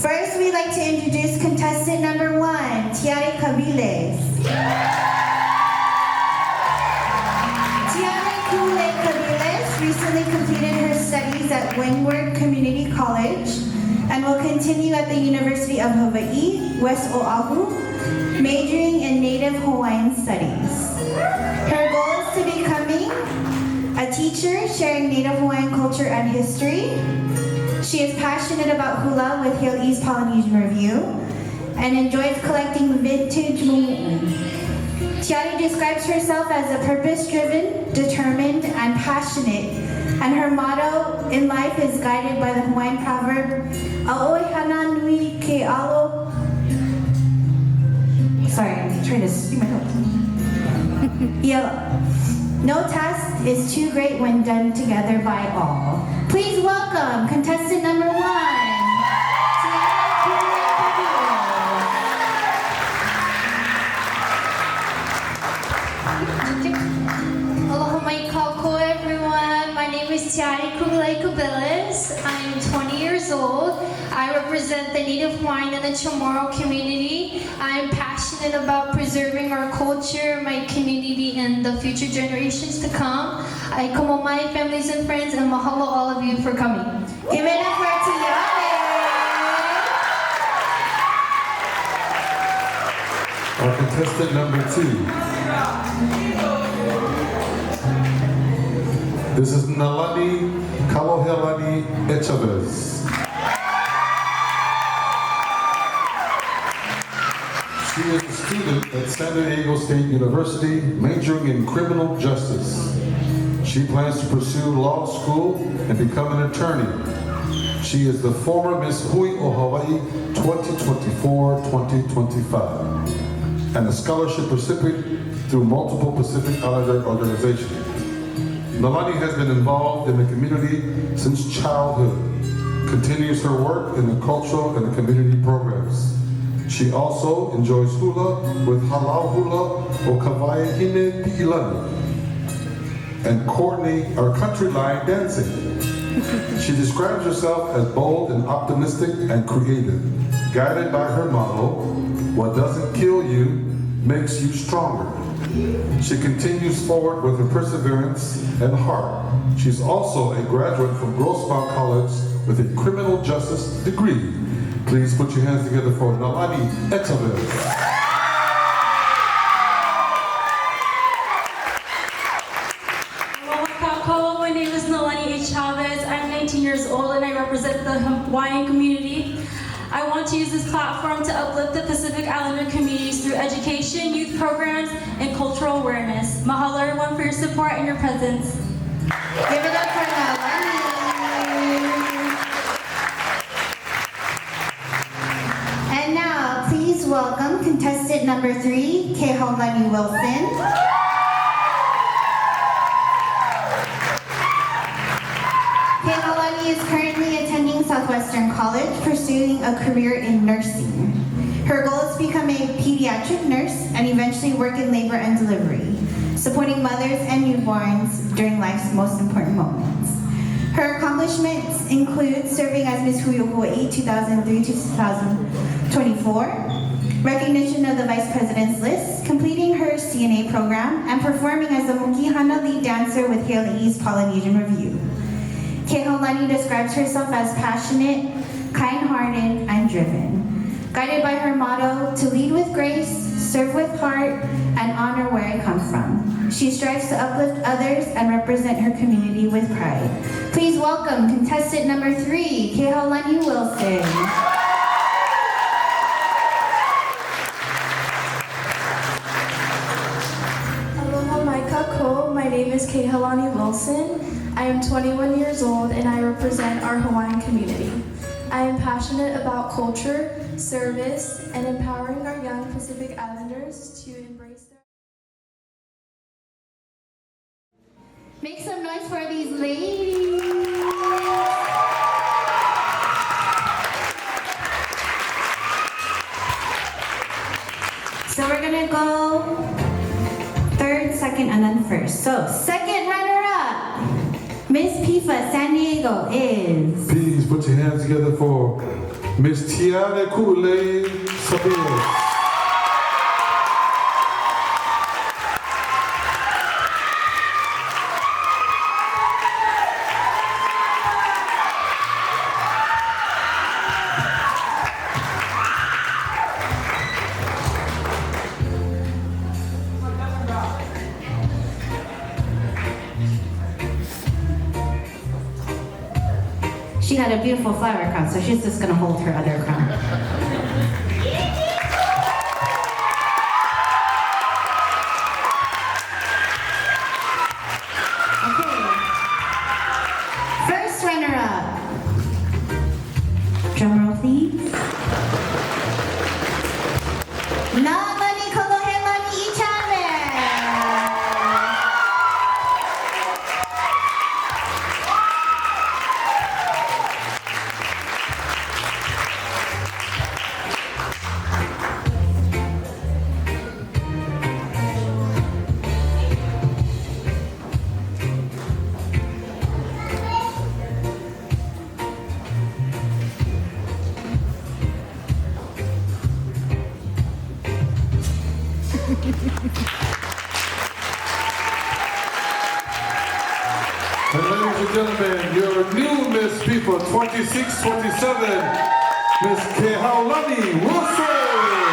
First, we'd like to introduce contestant number 1, Tiare Cabiles. Tiare Cabiles recently completed her studies at Windward Community College and will continue at the University of Hawaii, West Oahu, majoring in Native Hawaiian Studies. Her goal is to becoming a teacher sharing Native Hawaiian culture and history. She is passionate about hula with Kehaulani's Polynesian Review and enjoys collecting vintage mumu. Tiare describes herself as a purpose-driven, determined, and passionate, and her motto in life is guided by the Hawaiian proverb, "Aoi hana nui ke alo." Sorry, I'm trying to speak my notes. No task is too great when done together by all. Please welcome contestant number 1, Aloha mai kako, everyone. My name is Tiare Cabiles. I'm 20 years old. I represent the Native Hawaiian and the Chamorro community. I'm passionate about preserving our culture, my community, and the future generations to come. I come on my families and friends, and mahalo all of you for coming. Give it up for Tiare! Our contestant number 2. This is Nalani Echaves. She is a student at San Diego State University, majoring in criminal justice. She plans to pursue law school and become an attorney. She is the former Miss Hui o Hawaii 2024-2025 and a scholarship recipient through multiple Pacific Islander organizations. Nalani has been involved in the community since childhood, continues her work in the cultural and the community programs. She also enjoys hula with halau hula o kawai hine pi'ilani and coordinate our country line dancing. She describes herself as bold and optimistic and creative, guided by her motto, "What doesn't kill you makes you stronger." She continues forward with her perseverance and heart. She's also a graduate from Grossmont College with a criminal justice degree. Please put your hands together for Nalani Echaves. My name is Nalani Echaves. I'm 19 years old and I represent the Hawaiian community. I want to use this platform to uplift the Pacific Islander communities through education, youth programs, and cultural awareness. Mahalo everyone for your support and your presence. Give it up for Nalani. And now, please welcome contestant number 3, Kehaulani Wilson. Kehaulani is currently attending Southwestern College, pursuing a career in nursing. Her goal is to become a pediatric nurse and eventually work in labor and delivery, supporting mothers and newborns during life's most important moments. Her accomplishments include serving as Miss Hui o Hawaii 2003 to 2024, recognition of the Vice President's List, completing her CNA program, and performing as the Mokihana lead dancer with Kehaulani's Polynesian Review. Kehaulani describes herself as passionate, kind-hearted, and driven, guided by her motto, "To lead with grace, serve with heart, and honor where I come from." She strives to uplift others and represent her community with pride. Please welcome contestant number 3, Kehaulani Wilson. Aloha mai kako. My name is Kehaulani Wilson. I am 21 years old and I represent our Hawaiian community. I am passionate about culture, service, and empowering our young Pacific Islanders to embrace their... Make some noise for these ladies. So we're gonna go third, second, and then first. So second runner-up, Miss Pifa San Diego is... Please put your hands together for Miss Tiare Cabiles. She had a beautiful flower crown, so she's just gonna hold her other crown. Okay. First runner-up. Drum roll, please. Nalani Echaves. And ladies and gentlemen, your new Miss People 26-27, Miss Kehaulani Wilson.